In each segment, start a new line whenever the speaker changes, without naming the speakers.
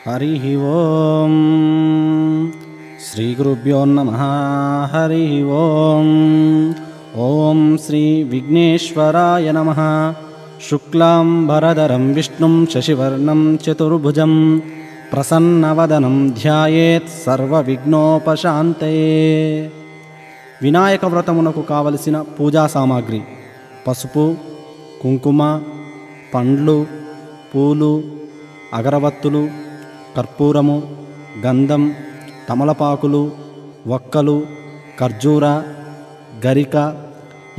హరి ఓం శ్రీ గురుభ్యో నమః. హరి ఓం. ఓం శ్రీ విఘ్నేశ్వరాయ నమః. శుక్లాంబరధరం విష్ణుం శశివర్ణం చతుర్భుజం ప్రసన్నవదనం ధ్యాయేత్ సర్వవిఘ్నోపశాంతయే. వినాయక వ్రతమునకు కావలసిన పూజా సామాగ్రి: పసుపు, కుంకుమ, పండ్లు, పూలు, అగరవత్తులు, కర్పూరము, గంధం, తమలపాకులు, వక్కలు, ఖర్జూర, గరిక,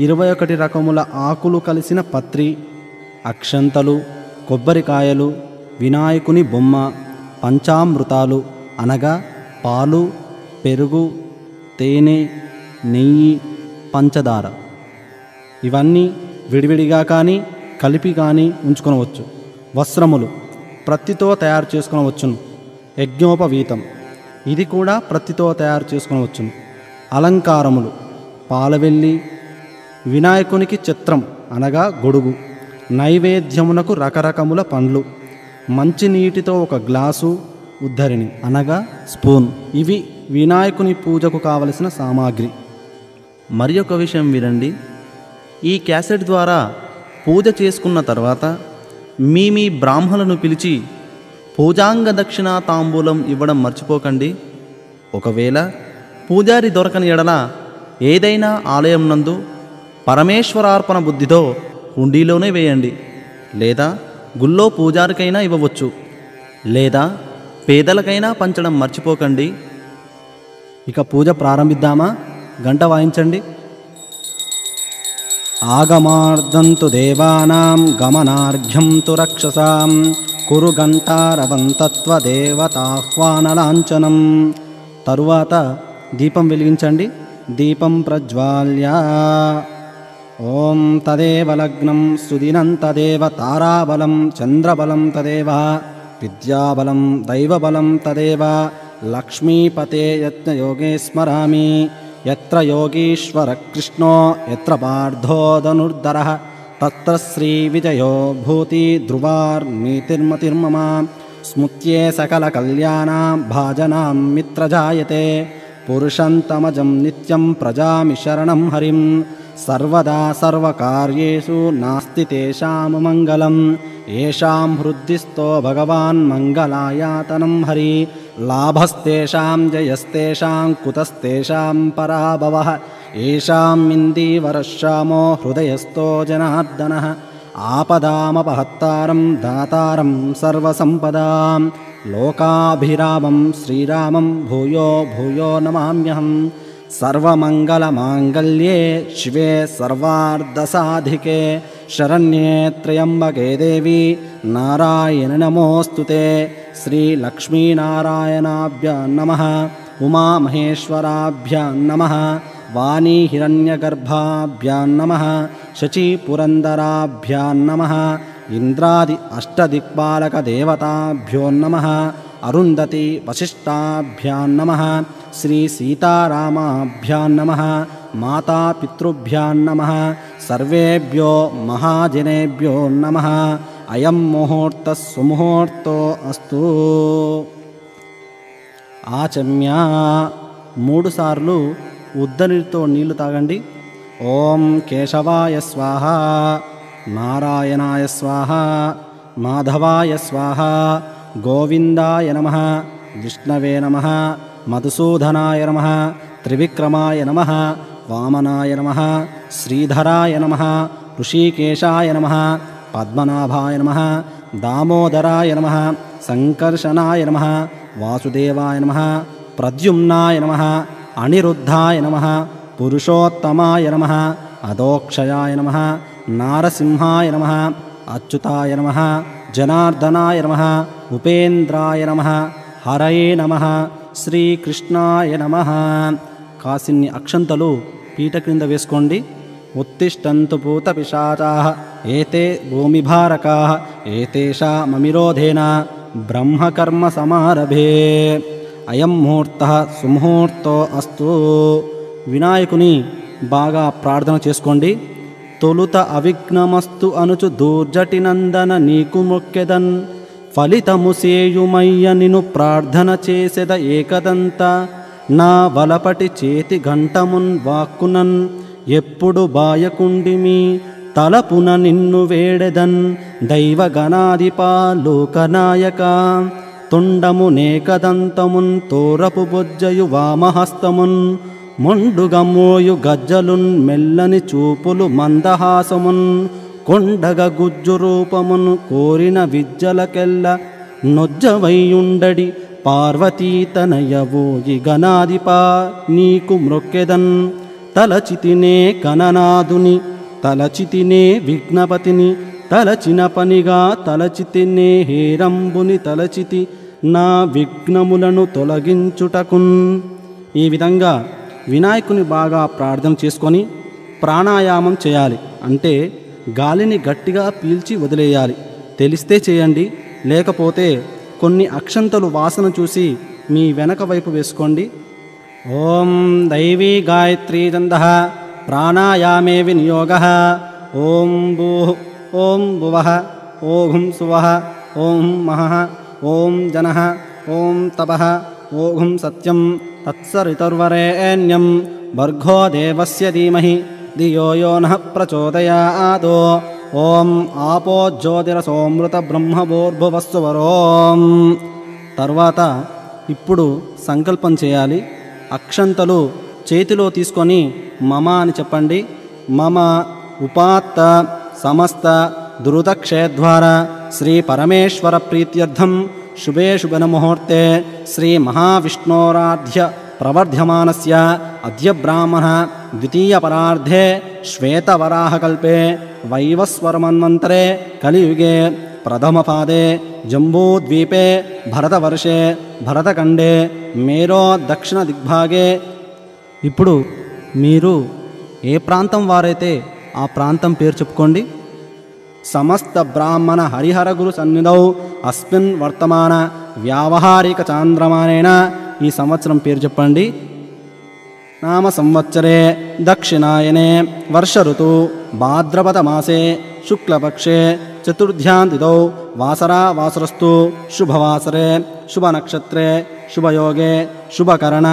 21 రకముల ఆకులు కలిసిన పత్రి, అక్షంతలు, కొబ్బరికాయలు, వినాయకుని బొమ్మ, పంచామృతాలు అనగా పాలు, పెరుగు, తేనె, నెయ్యి, పంచదార. ఇవన్నీ విడివిడిగా కానీ కలిపి కానీ ఉంచుకొనవచ్చు. వస్త్రములు ప్రత్తితో తయారు చేసుకొనవచ్చును. యజ్ఞోపవీతం, ఇది కూడా ప్రత్తితో తయారు చేసుకొనవచ్చును. అలంకారములు: పాలవెల్లి, వినాయకునికి చిత్రం అనగా గొడుగు, నైవేద్యమునకు రకరకముల పండ్లు, మంచినీటితో ఒక గ్లాసు, ఉద్ధరిణి అనగా స్పూన్. ఇవి వినాయకుని పూజకు కావలసిన సామాగ్రి.
మరి ఒక విషయం వినండి. ఈ క్యాసెట్ ద్వారా పూజ చేసుకున్న తర్వాత మీ బ్రాహ్మణులను పిలిచి పూజాంగ దక్షిణ తాంబూలం ఇవ్వడం మర్చిపోకండి. ఒకవేళ పూజారి దొరకని ఎడల ఏదైనా ఆలయం నందు పరమేశ్వరార్పణ బుద్ధితో హుండీలోనే వేయండి. లేదా గుళ్ళో పూజారికైనా ఇవ్వవచ్చు. లేదా పేదలకైనా పంచడం మర్చిపోకండి.
ఇక పూజ ప్రారంభిద్దామా? గంట వాయించండి. ఆగమార్ధంతు దేవానాం గమనార్ఘ్యం తు రక్షసాం కురు ఘంటారవంతత్వదేవతాహ్వానలాంఛనం. తరువాత దీపం వెలిగించండి. దీపం ప్రజ్వాల్య ఓం తదేవ లగ్నం సుదినం తదేవ తారాబలం చంద్రబలం తదేవ విద్యాబలం దైవబలం తదేవ లక్ష్మీపతే యజ్ఞయోగే స్మరామి. యత్ర యోగీశ్వర కృష్ణో యత్ర పార్థో ధనుర్ధరః తత్ర శ్రీ విజయో భూతి ధ్రువార్నీతిర్మతిర్మమ. స్మృత్యే సకల కళ్యాణాం భాజనాం మిత్రజాయతే. పురుషంతమజం నిత్యం ప్రజామి శరణం హరిం. సర్వదా సర్వకార్యేషు నాస్తి తేషాం మంగళం. ఏషాం హృద్దిస్థో భగవాన్ మంగళాయాతనం హరి. లాభస్తేషాం జయస్తేషాం కుతస్తేషాం పరాభవః. ఏషాం ఇందీవరశ్యామో హృదయస్థో జనార్దనః. ఆపదామపహత్తారం దాతారం సర్వసంపదాం. లోకాభిరామం శ్రీరామం భూయో భూయో నమామ్యహం. సర్వమంగళమాంగళ్యే శివే సర్వార్ధసాధికే శరణ్యే త్ర్యంబకే దేవి నారాయణ నమోస్తుతే. శ్రీలక్ష్మీనారాయణాభ్యాం నమః. ఉమామహేశ్వరాభ్యాం నమః. వాణీ హిరణ్యగర్భాభ్యాం నమః. శచీపురందరాభ్యాం నమః. ఇంద్రాది అష్టదిక్పాలక దేవతాభ్యో నమః. అరుంధతి వశిష్టాభ్యాం నమః. శ్రీ సీతారామాభ్యాం నమః. మాతాపితృభ్యాం నమః. సర్వేభ్యో మహాజనేభ్యో నమః. అయం ముహూర్త సుముహూర్తో అస్తు. ఆచమ్య 3 సార్లు ఉద్దరితో నీళ్లు తాగండి. ఓం కేశవాయ స్వాహ, నారాయణాయ స్వాహ, మాధవాయ స్వాహ, గోవిందాయ నమః, విష్ణవే నమః, మధుసూదనాయ నమః, త్రివిక్రమాయ నమః, వామనాయ నమః, శ్రీధరాయ నమః, ఋషికేశాయ నమః, పద్మనాభాయ నమః, దామోదరాయ నమః, సంకర్షణాయ నమః, వాసుదేవాయ నమః, ప్రద్యుమ్నాయ నమః, అనిరుద్ధాయ నమః, పురుషోత్తమాయ నమః, అదోక్షయాయ నమః, నారసింహాయ నమః, అచ్యుతాయ నమః, జనార్దనాయ నమః, ఉపేంద్రాయ నమః, హరయే నమః, శ్రీకృష్ణాయ నమః. కాసిన్ని అక్షంతలు పీట క్రింద వేసుకోండి. ఉత్తిష్టంతు పూత పిశాచాః ఏతే భూమిభారకాః ఏతేషామమిరోధేన బ్రహ్మకర్మ సమారభే. అయం ముహూర్తః సుముహూర్తో అస్తు. వినాయకుని బాగా ప్రార్థన చేసుకోండి. తొలుత అవిఘ్నమస్తు అనుచు దూర్జటి నందన నీకు మొక్కెదన్ ఫలితము సేయుమయ్య నిను ప్రార్థన చేసెద ఏకదంత నా వలపటి చేతి గంటమున్ వాక్కునన్ ఎప్పుడు బాయకుండిమి తలపున నిన్ను వేడెదన్ దైవగణాధిపా లోకనాయక తొండము నేకదంతమున్ తోరపు బొజ్జయు వామహస్తమున్ మొండుగమ్మోయు గజ్జలున్ మెల్లని చూపులు మందహాసమున్ కొండగ గుజ్జు రూపమున్ కోరిన విద్యలకెల్ల నొజ్జవైయుండడి పార్వతీతనయవోయి గణాధిపా నీకు మ్రొక్కెదన్ తలచితినే గణనాథుని తలచితినే విఘ్నపతిని తలచిన పనిగా తలచితినే హేరంబుని తలచితి నా విఘ్నములను తొలగించుటకున్. ఈ విధంగా వినాయకుని బాగా ప్రార్థన చేసుకొని ప్రాణాయామం చేయాలి. అంటే గాలిని గట్టిగా పీల్చి వదిలేయాలి. తెలిస్తే చేయండి, లేకపోతే కొన్ని అక్షంతలు వాసన చూసి మీ వెనక వైపు వేసుకోండి. ఓం దైవీ గాయత్రీ ఛందః ప్రాణాయామే వినియోగః. ఓం భూః ఓం భువః ఓం సువః ఓం మహః ఓం జనః ఓం తపః ఓం సత్యం తత్సరితుర్వరేణ్యం భర్గో దేవస్య ధీమహి ధియో యో నః ప్రచోదయాద్. ఓం ఆపో జ్యోతిరసోమృత బ్రహ్మభూర్భువస్సువరోం. తర్వాత ఇప్పుడు సంకల్పం చేయాలి. అక్షంతలు చేతిలో తీసుకొని మమ అని చెప్పండి. మమ ఉపాత్త సమస్త దురుతక్షేద్వార శ్రీ పరమేశ్వర ప్రీత్యర్థం శుభే శుభన ముహూర్తే శ్రీ మహావిష్ణోరాధ్య ప్రవర్ధ్యమానస్య అద్య బ్రాహ్మణ ద్వితీయ పరార్ధే శ్వేతవరాహకల్పే వైవస్వరమన్వంతరే కలియుగే ప్రథమపాదే జంబూద్వీపే భరతవర్షే భరతఖండే మేరో దక్షిణ దిగ్భాగే. ఇప్పుడు మీరు ఏ ప్రాంతం వారైతే ఆ ప్రాంతం పేరు చెప్పుకోండి. సమస్త బ్రాహ్మణ హరిహర గురు సన్నిధౌ అస్మిన్ వర్తమాన వ్యావహారిక చాంద్రమానేన. ఈ సంవత్సరం పేరు చెప్పండి. నామ సంవత్సరే దక్షిణాయనే వర్ష ఋతు భాద్రపద మాసే శుక్లపక్షే చతుర్థ్యాం తిథౌ వాసరా వాసరస్తు శుభవాసరే శుభనక్షత్రే శుభయోగే శుభకరణ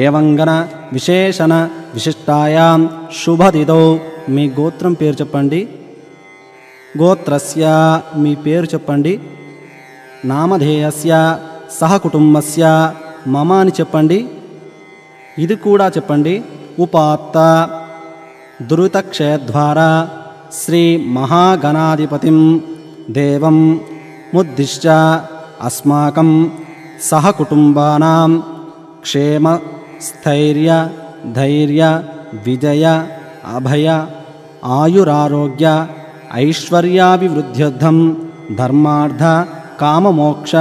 ఏవంగన విశేషణ విశిష్టాయాం శుభతిథౌ. మీ గోత్రం పేరు చెప్పండి. గోత్రస్య మీ పేరు చెప్పండి. నామధేయస్య సహకుటుంబస్య మమ అని చెప్పండి. ఇది కూడా చెప్పండి. ఉపాత్త దురితక్షేద్వార శ్రీ మహాగణాధిపతిం దేవం ముద్దిశ్య అస్మాకం సహకుటుంబానాం క్షేమ స్థైర్య ధైర్య విజయ అభయ ఆయురారోగ్య ఐశ్వర్యాభివృద్ధ్యర్థం ధర్మార్థ కామమోక్ష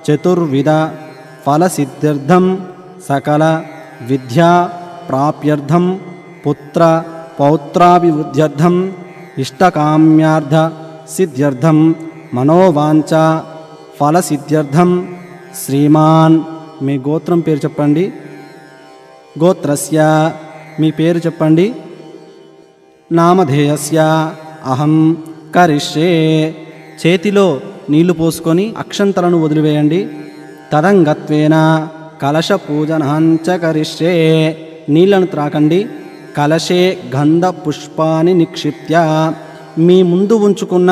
చతుర్విధ ఫలసిద్ధ్యర్థం సకల విద్యా ప్రాప్యర్థం పుత్ర పౌత్రాభివృద్ధ్యర్థం ఇష్టకామ్యార్థ సిద్ధ్యర్థం మనోవాంఛ ఫలసిద్ధ్యర్థం శ్రీమాన్. మీ గోత్రం పేరు చెప్పండి. గోత్రస్య మీ పేరు చెప్పండి. నామధేయస్య అహం కరిష్యే. చేతిలో నీళ్లు పోసుకొని అక్షంతలను వదిలివేయండి. తదంగత్వేన కలశ పూజనాంచ కరిష్యే. నీళ్లను త్రాకండి. కలశే గంధ పుష్పాన్ని నిక్షిప్య. మీ ముందు ఉంచుకున్న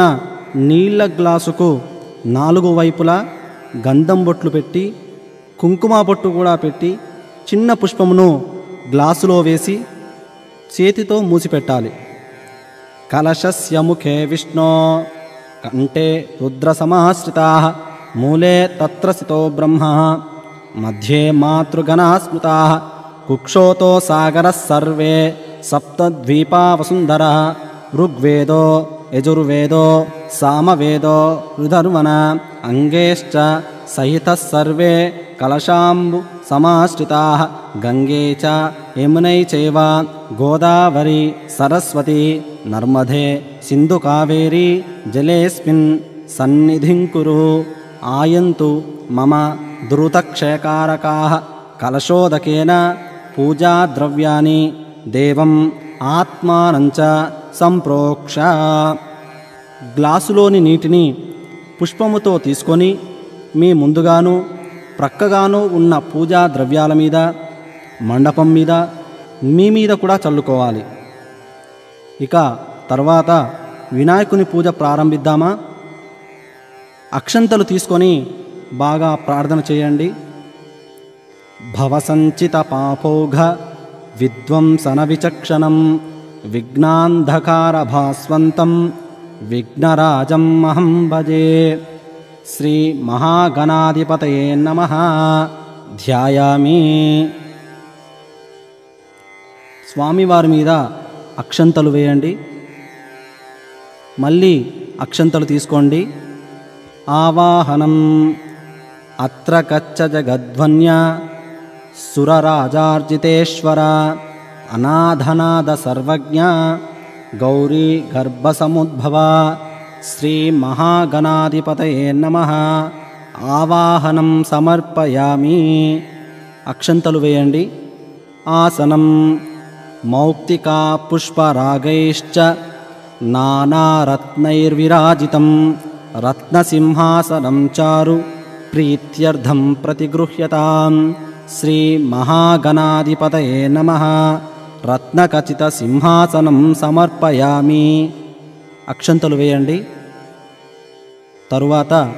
నీళ్ల గ్లాసుకు 4 వైపులా గంధం బొట్లు పెట్టి కుంకుమ బొట్టు కూడా పెట్టి చిన్న పుష్పమును గ్లాసులో వేసి చేతితో మూసిపెట్టాలి. కలశస్య ముఖే విష్ణో కంఠే రుద్రసమాశ్రితాః మూలే తత్ర స్థితో బ్రహ్మ మధ్యే మాతృగణా స్మృతాః కుక్షోతో సాగరః సర్వే సప్తద్వీపా వసుంధరః ఋగ్వేదో యజుర్వేదో సామవేదో రుధర్వణ అంగేశ్చ సహితః సర్వే కలశాంబు సమాశ్రితాః గంగే చ యమునై చైవ గోదావరి సరస్వతి నర్మదే సింధు కావేరీ జలేస్మిన్ సన్నిధిం కురు. ఆయంతు మమ ద్రుతక్షయకారకాః కలశోదకేన పూజాద్రవ్యాని దేవం ఆత్మానంచ సంప్రోక్ష. గ్లాసులోని నీటిని పుష్పముతో తీసుకొని మీ ముందుగాను ప్రక్కగాను ఉన్న పూజా ద్రవ్యాల మీద, మండపం మీద, మీ మీద కూడా చల్లుకోవాలి. ఇక తర్వాత వినాయకుని పూజ ప్రారంభిద్దామా? అక్షంతలు తీసుకొని బాగా ప్రార్థన చేయండి. భవసంచిత పాపౌఘ విధ్వంసన విచక్షణం విఘ్నాంధకార భాస్వంతం విఘ్నరాజం అహం భజే. శ్రీ మహాగణాధిపతయే నమః. ధ్యాయామి. స్వామివారి మీద అక్షంతలు వేయండి. మళ్ళీ అక్షంతలు తీసుకోండి. ఆవాహనం. అత్ర కచ్చ జగద్వన్య సురరాజార్జితేశ్వర అనాథనాద సర్వజ్ఞ గౌరీ గర్భసముద్భవ. శ్రీ మహాగణాధిపతయే నమః. ఆవాహనం సమర్పయామి. అక్షంతలు వేయండి. ఆసనం. మౌక్తికా పుష్పరాగైశ్చ నానారత్నైర్విరాజితం రత్నసింహాసనం చారు ప్రీత్యర్థం ప్రతిగృహ్యతాం. శ్రీ మహాగణాధిపతయే నమః. రత్నఖచిత సింహాసనం సమర్పయామి. అక్షంతలు వేయండి. తరువాత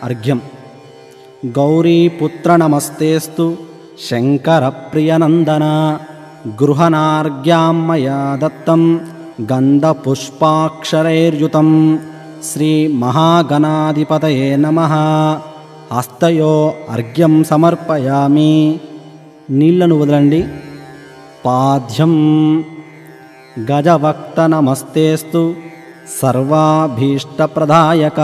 అర్ఘ్యం. గౌరీపుత్ర నమస్తేస్తు శంకర ప్రియనందన గృహనార్ఘ్యాం మయా దత్తం గంధపుష్పాక్షరైర్యుతం. శ్రీ మహాగణాధిపతయే నమః. హస్తయో అర్ఘ్యం సమర్పయామి. నీళ్లను వదలండి. పాద్యం. గజవక్త నమస్తేస్తు సర్వాభీష్టప్రదాయక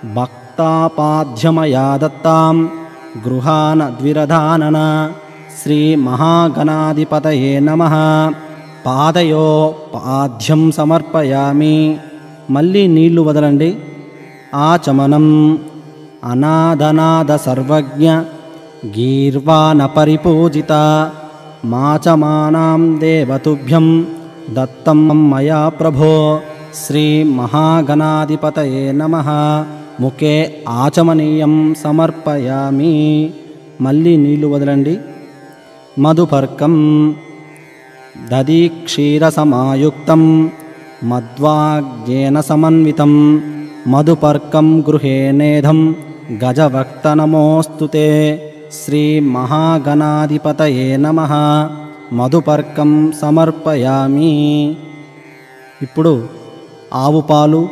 భక్తాపాద్యమయా దత్తాం గృహాన ద్విరధానన. శ్రీ మహాగణాధిపతయే నమః. పాదయో పాద్యం సమర్పయామి. మళ్ళీ నీళ్లు వదలండి. ఆచమనం. అనాదనాద సర్వజ్ఞ గీర్వాణ పరిపూజిత మాచమానాం దేవతుభ్యం దత్తం మయా ప్రభో. శ్రీ మహాగణాధిపతయే నమః. ముఖే ఆచమనీయం సమర్పయామి. మళ్ళీ నీళ్లు వదలండి. మధుపర్కం. దధీక్షీరసమాయుక్తం మధ్వాజ్ఞేన సమన్వితం మధుపర్కం గృహే నేధం గజవక్త నమోస్తుతే. శ్రీ మహాగణాధిపతయే నమః. మధుపర్కం సమర్పయామి. ఇప్పుడు ఆవు పాలు,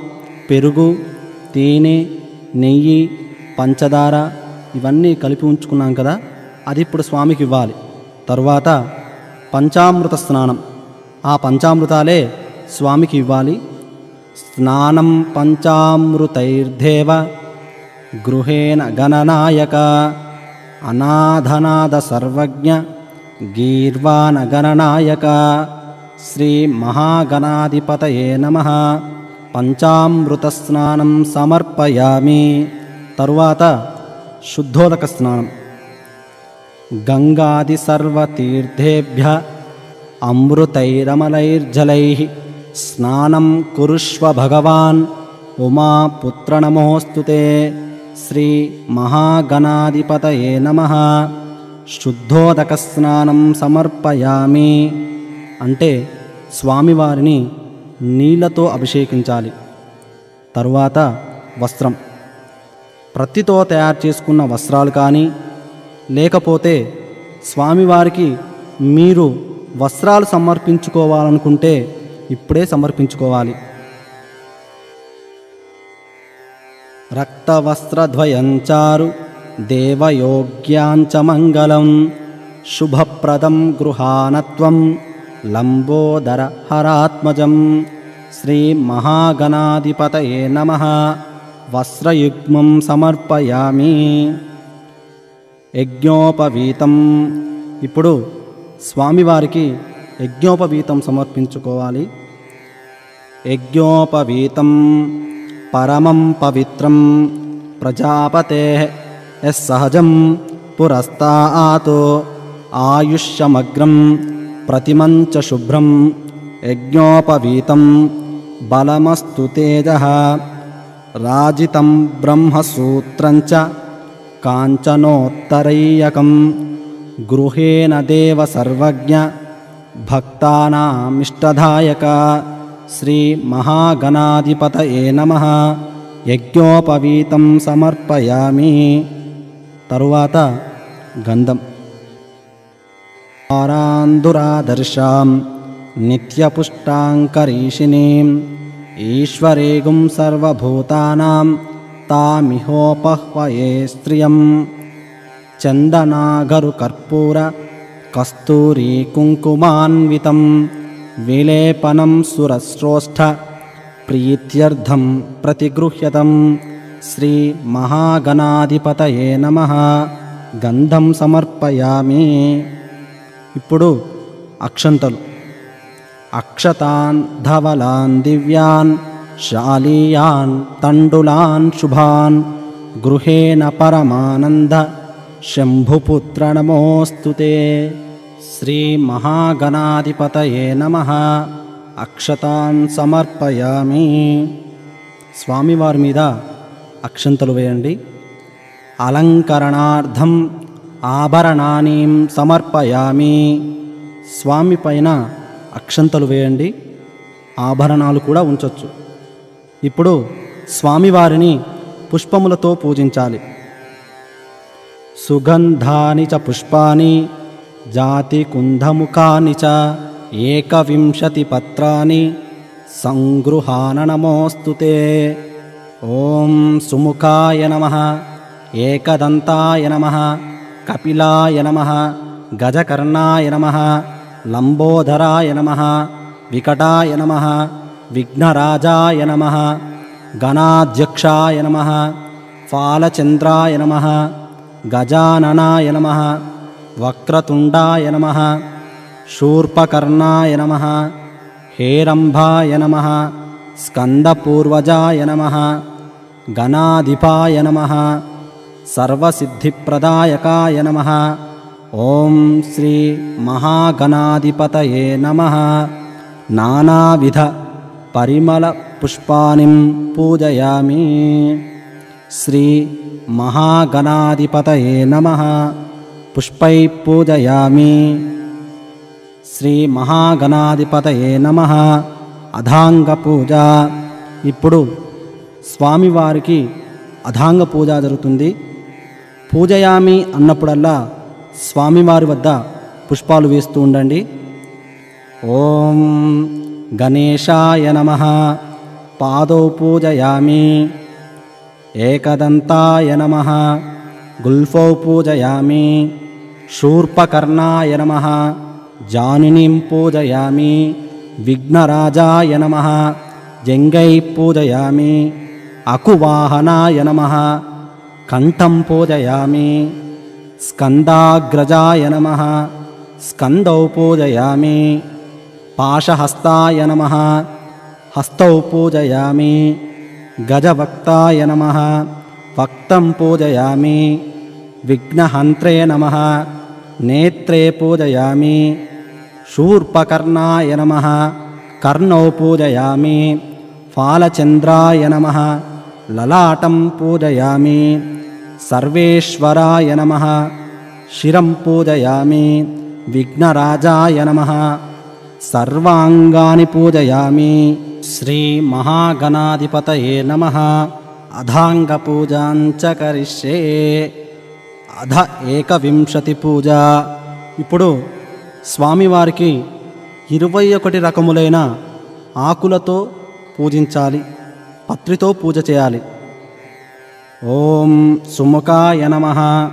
పెరుగు, తేనె, నెయ్యి, పంచదార ఇవన్నీ కలిపి ఉంచుకున్నాం కదా, అది ఇప్పుడు స్వామికి ఇవ్వాలి. తరువాత పంచామృత స్నానం. ఆ పంచామృతాలే స్వామికి ఇవ్వాలి. స్నానం పంచామృతైర్దేవ గృహేణ గణనాయక అనాథనాద సర్వజ్ఞ గీర్వాణ గణనాయక. శ్రీ మహాగణాధిపతయే నమః. పంచామృత స్నానం సమర్పయామి. తరువాత శుద్ధోదక స్నానం. గంగాది సర్వతీర్థేభ్య అమృతైరమలైర్జలైః స్నానం కురుష్వ భగవాన్ ఉమాపుత్ర నమోస్తుతే. శ్రీ మహాగణాధిపతయే నమః. శుద్ధోదక స్నానం సమర్పయామి. అంటే స్వామివారిని నీళ్లతో అభిషేకించాలి. తరువాత వస్త్రం. ప్రత్తితో తయారు చేసుకున్న వస్త్రాలు కానీ, లేకపోతే స్వామివారికి మీరు వస్త్రాలు సమర్పించుకోవాలనుకుంటే ఇప్పుడే సమర్పించుకోవాలి. రక్తవస్త్రద్వయంచారు దేవయోగ్యాంచ మంగళం శుభప్రదం గృహానత్వం లంబోదర హరాత్మజం. శ్రీ మహాగణాధిపతయే నమః. వస్త్రయుగ్మం సమర్పయామి. యజ్ఞోపవీతం. ఇప్పుడు స్వామివారికి యజ్ఞోపవీతం సమర్పించుకోవాలి. యజ్ఞోపవీతం పరమం పవిత్రం ప్రజాపతేః యస్సహజం పురస్తాతో ఆయుష్యమగ్రం ప్రతిమంచ శుభ్రం యజ్ఞోపవీతం బలమస్తు తేజః రాజితం బ్రహ్మసూత్రంచ కాంచనోత్తరైయకం గృహేణ దేవ సర్వజ్ఞ భక్తానామిష్టదాయక శ్రీ మహాగణాధిపతయే నమః యజ్ఞోపవీతం సమర్పయామి. తరువాత గంధం. ఆరాందురాదర్శాం నిత్యపుష్టాంకరీషిణీం ఈశ్వరేగుం సర్వభూతానాం తామిహోపహ్వయే స్త్రియం చందనాగరు కర్పూర కస్తూరీ కుంకుమాన్వితం విలేపనం సురశ్రోష్ఠ ప్రీత్యర్థం ప్రతిగృహ్యతం. శ్రీ మహాగణాధిపతయే నమః. గంధం సమర్పయామి. ఇప్పుడు అక్షంతలు. అక్షతాన్ ధవలాన్ దివ్యాన్ శాలీయాన్ తండులాన్ శుభాన్ గృహేణ పరమానంద శంభుపుత్ర నమోస్తుతే. శ్రీ మహాగణాధిపతయే నమః. అక్షతాన్ సమర్పయామి. స్వామివారి మీద అక్షంతలు వేయండి. అలంకరణార్థం ఆభరణానీం సమర్పయామి. స్వామి పైన అక్షంతలు వేయండి, ఆభరణాలు కూడా ఉంచొచ్చు. ఇప్పుడు స్వామివారిని పుష్పములతో పూజించాలి. సుగంధాని చ పుష్పాని జాతి కుంధముఖాని చ 21 పత్రాని సంగృహాన నమోస్తుతే. ఓం సుముఖాయ నమః, ఏకదంతాయ నమః, కపిలాయ నమః, గజకర్ణాయ నమః, లంబోదరాయ నమః, వికటాయ నమః, విఘ్నరాజాయ నమః, గణాధ్యక్షాయ నమః, ఫాలచంద్రాయ నమః, గజాననాయ నమః, వక్రతుండాయ నమః, శూర్పకర్ణాయ నమః, హేరంభాయ నమః, స్కందపూర్వజాయ నమః, గణాధిపాయ నమః, సర్వసిద్ధిప్రదాయకాయ నమః. ఓం శ్రీ మహాగణాధిపతయే నమః. నానావిధ పరిమళ పుష్పాని పూజయామి. శ్రీ మహాగణాధిపతయే నమః. పుష్పై పూజయామి. శ్రీ మహాగణాధిపతయే నమః. అధాంగ పూజ. ఇప్పుడు స్వామివారికి అధాంగ పూజ జరుగుతుంది. పూజయామి అన్నప్పుడల్లా స్వామివారి వద్ద పుష్పాలు వేస్తూ ఉండండి. ఓం గణేశాయ నమః. పాదౌ పూజయామి. ఏకదంతాయ నమః. గుల్ఫౌ పూజయామి. శూర్పకర్ణాయ నమః. జానునీం పూజయామి. విఘ్నరాజాయ నమః. జంగై పూజయామి. అకువాహనాయ నమః. కంఠం పూజయామి. స్కందాగ్రజాయ నమః. స్కందౌ పూజయామి. పాశహస్తాయ నమః. హస్తౌ పూజయామి. గజవక్తాయ నమః. వక్తం పూజయామి. విఘ్నహంత్రే నమః. నేత్రే పూజయామి. శూర్పకర్ణాయ నమః. కర్ణౌ పూజయామి. ఫాలచంద్రాయ నమః. లలాటం పూజయామి. సర్వేశ్వరాయ నమః. శిరం పూజయామి. విఘ్నరాజాయ నమః. సర్వాంగాని పూజయామి. శ్రీ మహాగణాధిపతయే నమః. అధాంగ పూజాంచ కరిష్యే. అధ 21 పూజ. ఇప్పుడు స్వామివారికి 21 రకములైన ఆకులతో పూజించాలి, పత్రితో పూజ చేయాలి. ఓం సుముఖాయ నమః.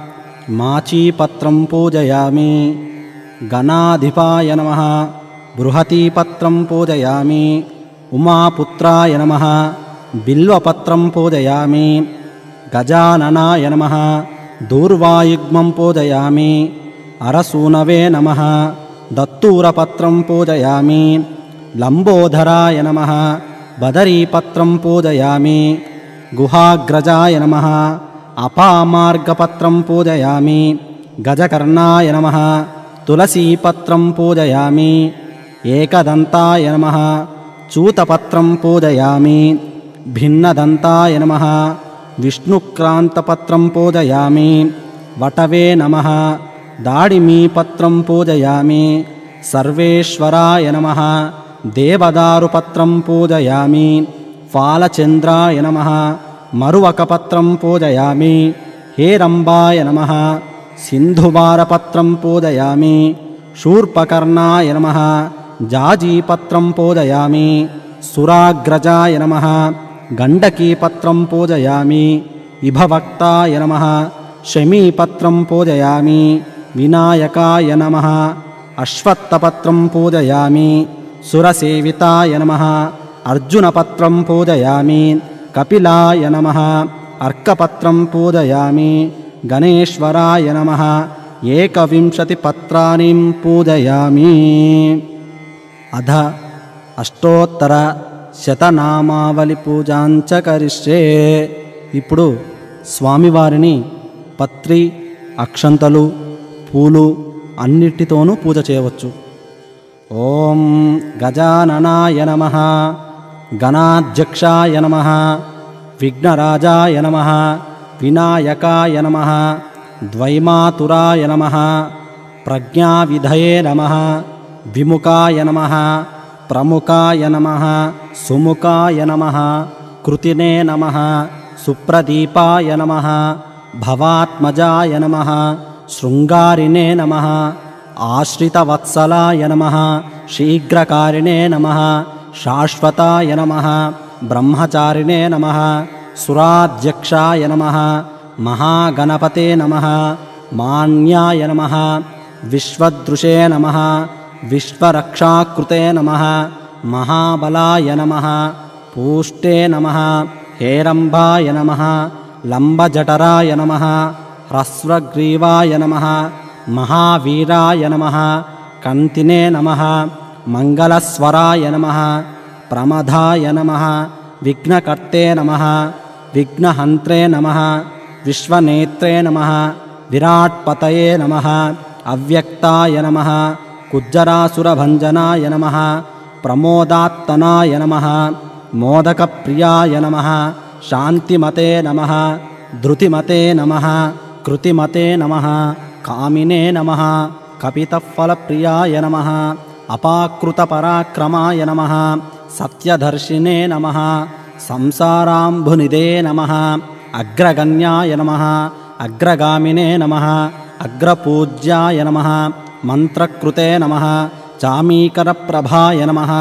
మాచీపత్రం పూజయామి. గణాధిపాయ నమః. బృహతీపత్రం పూజయామి. ఉమాపుత్రాయ నమః. బిల్వపత్రం పూజయామి. గజాననాయ నమః. దూర్వాయుగ్మం పూజయామి. అరసూనవే నమః. దత్తూరపత్రం పూజయామి. లంబోదరాయ నమః. బదరీపత్రం పూజయామి. గుహాగ్రజాయ నమః. అపామార్గపత్రం పూజయామి. గజకర్ణాయ నమః. తులసీపత్రం పూజయామి. ఏకదంతాయ నమః. చూతపత్రం పూజయామి. భిన్నదంతాయ నమః. విష్ణుక్రాంతపత్రం పూజయామి. వటవే నమః దాడిమీపత్రం పూజయామి. సర్వేశ్వరాయ నమః దేవదారుపత్రం పూజయామి. ఫాలచంద్రాయ నమః మరువకపత్రం పూజయామి. హేరంబాయ నమః సింధువారపత్రం పూజయామి. శూర్పకర్ణాయ నమః జాజీపత్రం పూజయామి. సురాగ్రజాయ నమః గండకీపత్రం పూజయామి. ఇభవక్తాయ నమః శమీపత్రం పూజయామి. వినాయకాయ నమః అశ్వత్థపత్రం పూజయామి. సురసేవితాయ నమః అర్జునపత్రం పూజయామి. కపిలాయ నమః అర్కపత్రం పూజయామి. గణేశ్వరాయ నమః ఏకవింశతి పత్రాని పూజయామి. అధ అష్టోత్తర శతనామావళి పూజాంచ కరిష్యే. ఇప్పుడు స్వామివారిని పత్రి, అక్షంతలు, పూలు అన్నిటితోనూ పూజ చేయవచ్చు. ఓం గజాననాయ నమః గణాధ్యక్షాయ నమః విఘ్నరాజాయ నమః వినాయకాయ నమః ద్వైమాతురాయ నమః ప్రజ్ఞావిధయే నమః విముఖాయ నమః ప్రముఖాయ నమః సుముఖాయ నమః కృతినే నమః సుప్రదీపాయ నమః భవాత్మజాయ నమః శృంగారినే నమః ఆశ్రితవత్సలాయ నమః శీఘ్రకారిణే నమః శాశ్వతాయ నమః బ్రహ్మచారిణే నమః సురాధ్యక్షాయ నమః మహాగణపతే నమః మాన్యాయ నమః విశ్వదృశే నమః విశ్వరక్షాకృతే నమః మహాబలాయ నమః పూష్టే నమః హేరంబాయ నమః లంబజఠరాయ నమః హ్రస్వగ్రీవాయ నమః మహావీరాయ నమః కంతినే నమః మంగళస్వరాయ నమః ప్రమదాయ నమః విఘ్నకర్తే నమః విఘ్నహంత్రే నమః విశ్వనేత్రే నమః విరాట్పతయే నమః అవ్యక్తాయ నమః కుజ్జరాసురభంజనాయ నమః ప్రమోదాత్తనాయ నమః మోదకప్రియాయ నమః శాంతిమతే నమః ధృతిమతే నమః కృతిమతే నమః కామినే నమః కపితఫలప్రియాయ నమః అపాకృతపరాక్రమాయ నమః సత్యదర్శినే నమః సంసారాంబునిదే నమః అగ్రగణ్యాయ నమః అగ్రగామినే నమః అగ్రపూజ్యాయ నమః మంత్రకృతే నమః చామీకరప్రభాయ నమః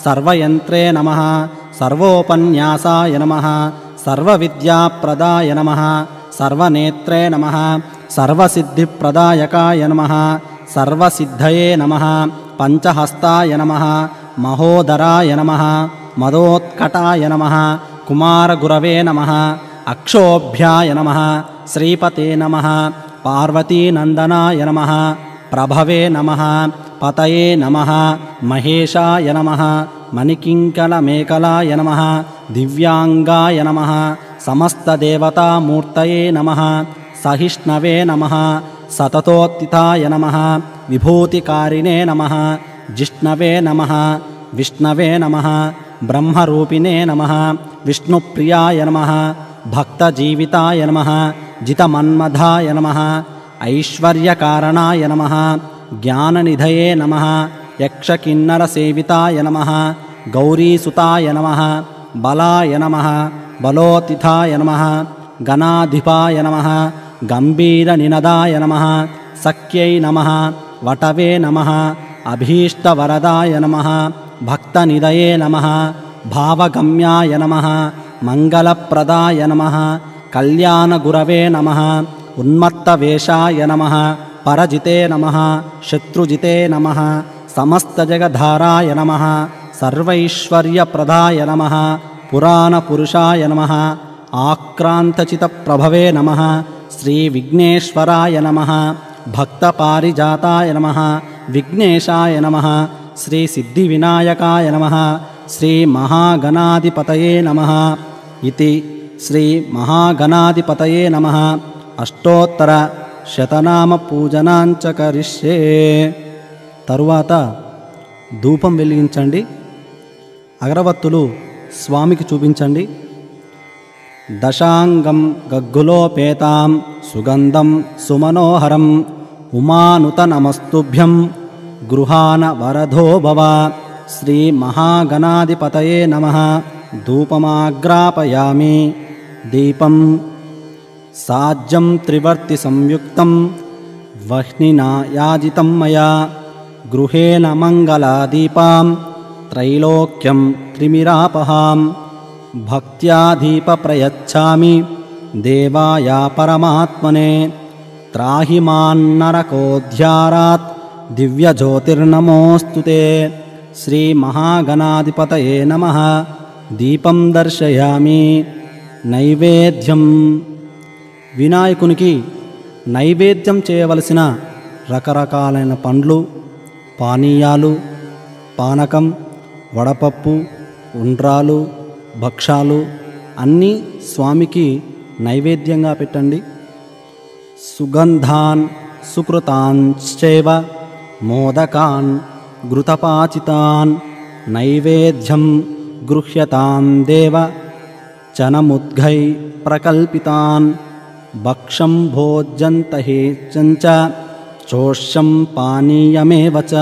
సర్వయంత్రే నమః సర్వోపన్యాసాయ నమః సర్వవిద్యాప్రదాయ నమః సర్వనేత్రే నమః సర్వసిద్ధిప్రదాయకాయ నమః సర్వసిద్ధయే నమః పంచహస్తాయ నమః మహోదరాయ నమః మదోత్కటాయ నమః కుమారగురవే నమః అక్షోభ్యాయ నమః శ్రీపతే నమః పార్వతీనందనాయ నమః ప్రభవే నమః పతయే నమః మహేశాయ నమః మణికింకలమేకలాయ నమః దివ్యాంగాయ నమః సమస్తదేవతామూర్తయే నమః సహిష్ణవే నమః సతతోత్థితాయ నమః విభూతికారిణే నమః జిష్ణవే నమః విష్ణవే నమః బ్రహ్మరూపిణే నమః విష్ణుప్రియాయ నమః భక్తజీవితాయ నమః జితమన్మథాయ నమః ఐశ్వర్యకారణాయ నమః జ్ఞాననిధయే నమః యక్షకిన్నరసేవితాయ నమః గౌరీసుతాయ నమః బలాయ నమః బలోతిథాయ నమః గణాధిపాయ నమః గంభీరనినదాయ నమః సఖ్యై నమః వటవే నమః అభీష్టవరదాయ నమః భక్తనిదయే నమః భావగమ్యాయ నమః మంగళప్రదాయ నమః కళ్యాణగురవే నమః ఉన్మత్తవేషాయ నమః పరజితే నమః శత్రుజితే నమః సమస్తజగద్ధారాయ నమః సర్వైశ్వర్యప్రదాయ నమః పురాణపురుషాయ నమః ఆక్రాంతచితప్రభవే నమః శ్రీవిఘ్నేశ్వరాయ నమః భక్తపారిజాతాయ నమః విఘ్నేశాయ నమః శ్రీసిద్ధివినాయకాయ నమః శ్రీమహాగణాధిపతయే నమః ఇతి శ్రీమహాగణాధిపతయే నమః అష్టోత్తర శతనామ పూజనాంచ కరిష్యే. తరువాత ధూపం వెలిగించండి. అగరవత్తులు స్వామికి చూపించండి. దశాంగం గగ్గులోపేతాం సుగంధం సుమనోహరం ఉమానుత నమస్తుభ్యం గృహాన వరదో భవ. శ్రీ మహాగణాధిపతయే నమః. ధూపమాగ్రాపయామి. దీపం సాజ్యం త్రివర్తి సంయుక్తం వహ్నినా యాజితం మయా. గృహేణ మంగళాదీపాం త్రైలోక్యం త్రిమిరాపహాం. భక్త్యా దీప ప్రయచ్ఛామి దేవాయ పరమాత్మనే. త్రాహి మాన్నరకోధ్యారాత్ దివ్యజ్యోతిర్నమోస్తుతే. శ్రీ మహాగణాధిపతయే నమః. దీపం దర్శయామి. నైవేద్యం. వినాయకునికి నైవేద్యం చేయవలసిన రకరకాలైన పండ్లు, పానీయాలు, పానకం, వడపప్పు, ఉండ్రాలు, భక్షాలు అన్నీ స్వామికి నైవేద్యంగా పెట్టండి. సుగంధాన్ సుకృతాంశ్చైవ మోదకాన్ ఘృతపాచితాన్ నైవేద్యం గృహ్యతాం దేవ చనముద్ఘై ప్రకల్పితాన్. భక్షం భోజ్యంతహేచంచ చోష్యం పానీయమేవ చ.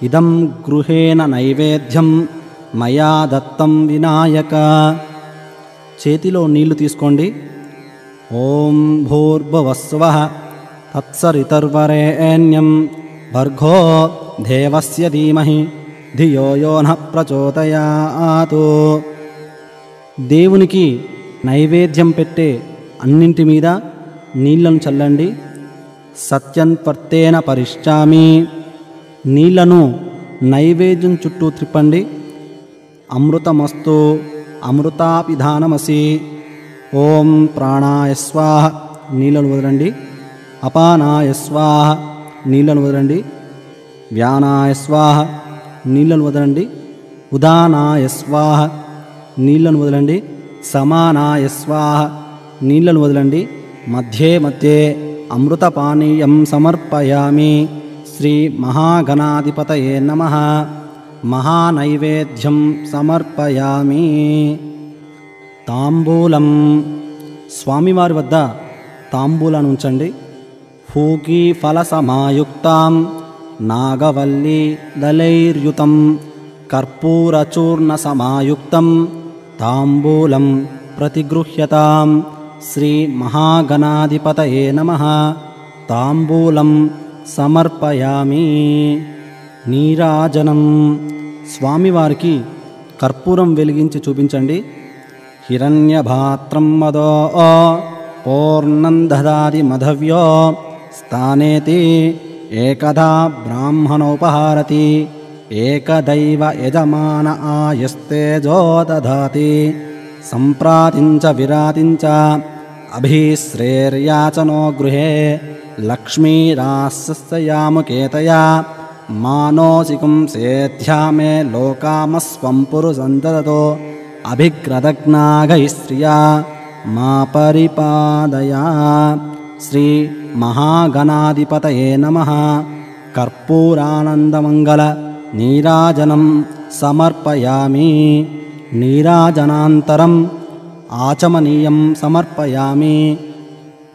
ఇదం గృహేణ నైవేద్యం మయా దత్తం వినాయక. చేతిలో నీళ్లు తీసుకోండి. ఓం భూర్భువస్వః తత్సవితుర్వరేణ్యం భర్గో దేవస్య ధీమహి ధియో యో నః ప్రచోదయాత్. దేవునికి నైవేద్యం పెట్టే అన్నింటి మీద నీళ్లను చల్లండి. సత్యంత్వర్తేన పరిష్టామి. నీళ్లను నైవేద్యం చుట్టూ త్రిప్పండి. అమృతమస్తు అమృతాపిధానమసి. ఓం ప్రాణాయ స్వాహ. నీళ్లను వదలండి. అపానాయ స్వాహ. నీళ్లను వదలండి. వ్యానాయ స్వాహ. నీళ్లను వదలండి. ఉదానాయ స్వాహ. నీళ్లను వదలండి. సమానాయ స్వాహ. నీళ్లను వదలండి. మధ్యే మధ్యే అమృతపానీయం సమర్పయామి. శ్రీ మహాగణాధిపతయే నమః. మహానైవేద్యం సమర్పయామి. తాంబూలం. స్వామివారి వద్ద తాంబూలాన్ని ఉంచండి. ఫూకీ ఫలసమాయుక్తాం నాగవల్లీ దళైర్యుతం కర్పూరచూర్ణ సమాయుక్తం తాంబూలం ప్రతిగృహ్యతాం. శ్రీ మహాగణాధిపతయే నమః. తాంబూలం సమర్పయామి. నీరాజనం. స్వామివారికి కర్పూరం వెలిగించి చూపించండి. హిరణ్యభాత్రం మదో పూర్ణం దదాతి మధవ్యో స్థానేతి ఏకదా బ్రాహ్మణోపహారతి ఏకదైవ యజమాన ఆయస్తేజో దదాతి. సంప్రాతించ విరాతించ అభిశ్రేర్యాచనో గృహే లక్ష్మీరాస్యయాముకేతయా మానోసికం సేధ్యామే లోకామస్వం పురుషందతో అభిగ్రదగ్నాగైశ్రియా మా పరిపాదయా. శ్రీ మహాగణాధిపతయే నమః. కర్పూరానందమంగళ నీరాజనం సమర్పయామి. నీరాజనాంతరం ఆచమనీయం సమర్పయామి.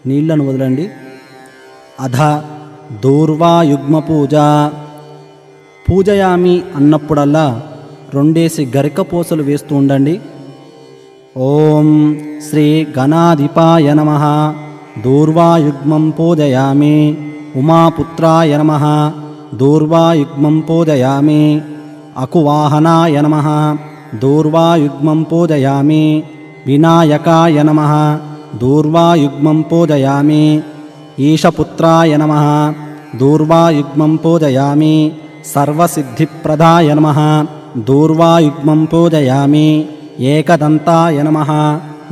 నీళ్లను వదలండి. అధ దూర్వాయుగ్మ పూజ. పూజయామి అన్నప్పుడల్లా 2 గరికపోసలు వేస్తూ ఉండండి. ఓం శ్రీ గణాధిపాయ నమః. దూర్వాయుగ్మం పూజయామి. ఉమాపుత్రాయ నమః. దూర్వాయుగ్మం పూజయామి. అకువాహనాయ నమః. దూర్వాయుగ్మం పూజయామి. వినాయకాయ నమః. దూర్వాయుగ్మం పూజయామి. ఈశపుత్రాయ నమః. దూర్వాయుగ్మం పూజయామి. సర్వసిద్ధిప్రదాయ నమః. దూర్వాయుగ్మం పూజయామి. ఏకదంతాయ నమః.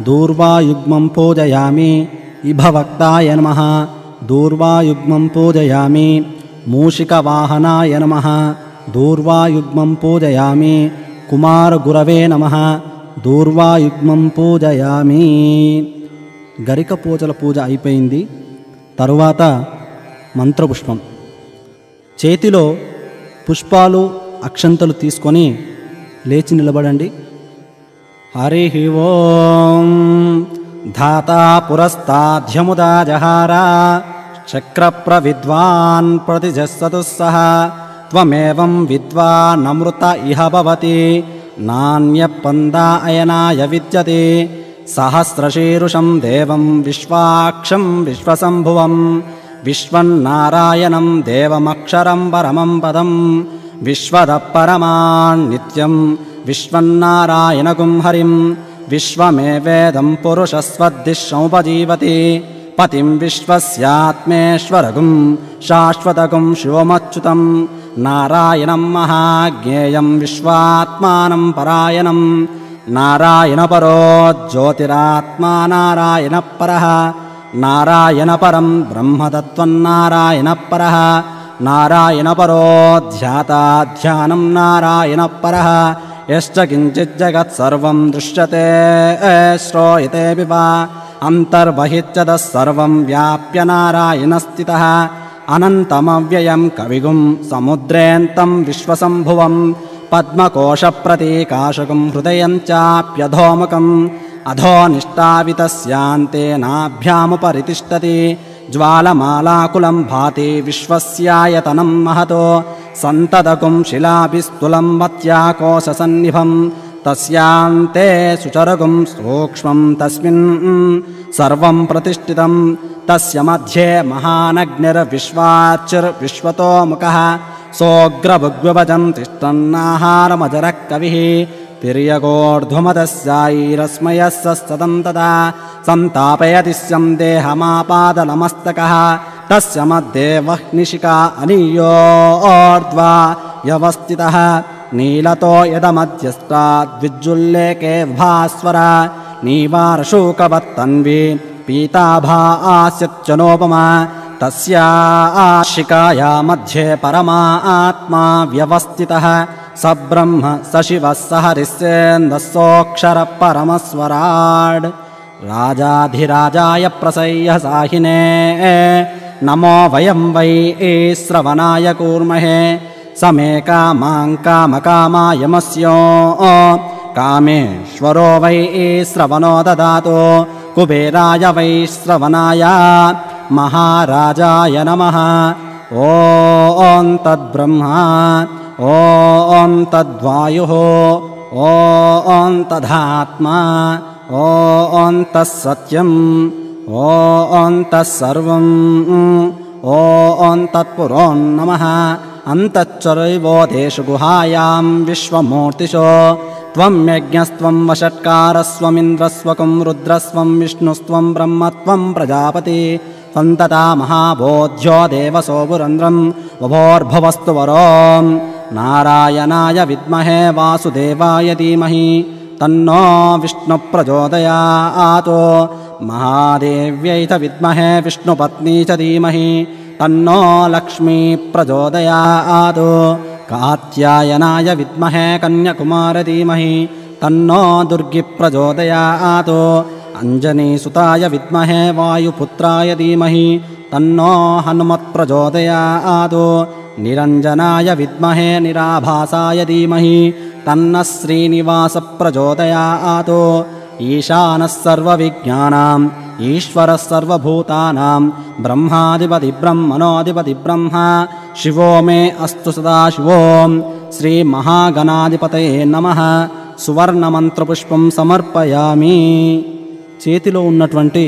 దూర్వాయుగ్మం పూజయామి. ఇభవక్తాయ నమః. దూర్వాయుగ్మం పూజయామి. మూషికవాహనాయ నమః. దూర్వాయుగ్మం పూజయామి. కుమారగురవే నమః. దూర్వాయుగ్మం పూజయామి. గరికపోచల పూజ అయిపోయింది. తరువాత మంత్రపుష్పం. చేతిలో పుష్పాలు అక్షంతలు తీసుకొని లేచి నిలబడండి. हरिः ओं धाता पुरस्ताद्यमुदा जहार चक्रप्रविद्वान् प्रतिजस्सतु सः त्वमेवं विद्वानमृत इह भवति नान्यपन्दा अयनाय विद्यते सहस्रशीरुषं देवं विश्वाक्षं विश्वसम्भुवं विश्वन्नारायणं देवमक्षरं परमं पदं विश्वदपरमान्नित्यं विश्वन्नारायणगुं हरिं विश्वमेवेदं पुरुषस्वद्दिशमुपजीवति पतिं विश्वस्यात्मेश्वरगुं शाश्वतगुं शिवमच्युतं नारायणं महाज्ञेयं विश्वात्मानं परायणं नारायणपरो ज्योतिरात्मा नारायणपरः नारायणपरं ब्रह्मतत्त्वन्नारायणपरः नारायणपरो ध्याता ध्यानं नारायणपरः यश्च किञ्चित् जगत्सर्वं दृश्यते श्रूयते वा अन्तर्बहिश्चतः सर्वं व्याप्य नारायणस्थितः अनन्तमव्ययं कविगुं समुद्रेऽन्तं विश्वसम्भुवं पद्मकोशप्रतीकाशकं हृदयं चाप्यधोमुखम् अधोनिष्ठावितस्यान्ते नाभ्यामुपरितिष्ठति ज्वालमालाकुलं भाति विश्वस्यायतनं महतो सन्ततकुं शिलाभिस्तुलं मत्याकोशसन्निभं तस्यान्ते सुचरगुं सूक्ष्मं तस्मिन् सर्वं प्रतिष्ठितं तस्य मध्ये महानग्निर्विश्वाचिर्विश्वतोमुखः सोऽग्रभुग्विभजं तिष्ठन्नाहारमजरः कविः तिर्यगोर्ध्वमदस्यायैरस्मयः सततं तदा सन्तापयति स्यं देहमापादलमस्तकः तस्य मध्ये वह्निशिखा अनीयोर्ध्वा व्यवस्थितः नीलतो यदमध्यस्ताद्विज्जुल्लेके भास्वर नीवारशूकवत्तन्वी पीताभा आस्यच्चनोपमा तस्या शिखाया मध्ये परमा आत्मा व्यवस्थितः स ब्रह्म स शिवः स हरिस्सेन्दस्सोऽक्षरः परमस्वराड् राजाधिराजाय प्रसह्य साहिने नमो वयं वै श्रवणाय कूर्महे समे कामां कामकामायमस्यो कामेश्वरो वै श्रवणो ददातु कुबेराय वै श्रवणाय महाराजाय नमः ॐ तद्ब्रह्मा ॐ तद्वायुः ॐ तदात्मा ॐ तत्सत्यम् ॐ तत्सर्वम् ॐ तत्पुरो नमः अन्तश्चरैवोदेषु गुहायां विश्वमूर्तिषु त्वं यज्ञस्त्वं वषट्कारस्त्वमिन्द्रस्त्वं रुद्रस्त्वं विष्णुस्त्वं ब्रह्मत्वं प्रजापति सन्तता महाबोध्यो देवसो पुरन्द्रं वभोर्भवस्तु वरो नारायणाय विद्महे वासुदेवाय धीमहि तन्नो विष्णुप्रचोदयात् महादेव्यै च विद्महे विष्णुपत्नी च धीमहि तन्नो लक्ष्मी प्रचोदयात् कात्यायनाय विद्महे कन्याकुमार धीमहि तन्नो दुर्गी प्रचोदयात् अंजनीसुताय विद्महे वायुपुत्राय धीमहि तन्नो हनुमत्प्रचोदयात् निरञ्जनाय विद्महे निराभासाय धीमहि तन्नः श्रीनिवासप्रचोदयात् ईशानः सर्वविज्ञानाम् ईश्वरः सर्वभूतानां ब्रह्माधिपति ब्रह्मणोऽधिपति ब्रह्मा शिवो मे अस्तु सदा शिवो श्रीमहागणाधिपतये नमः సువర్ణమంత్రపుష్పం సమర్పయామి. చేతిలో ఉన్నటువంటి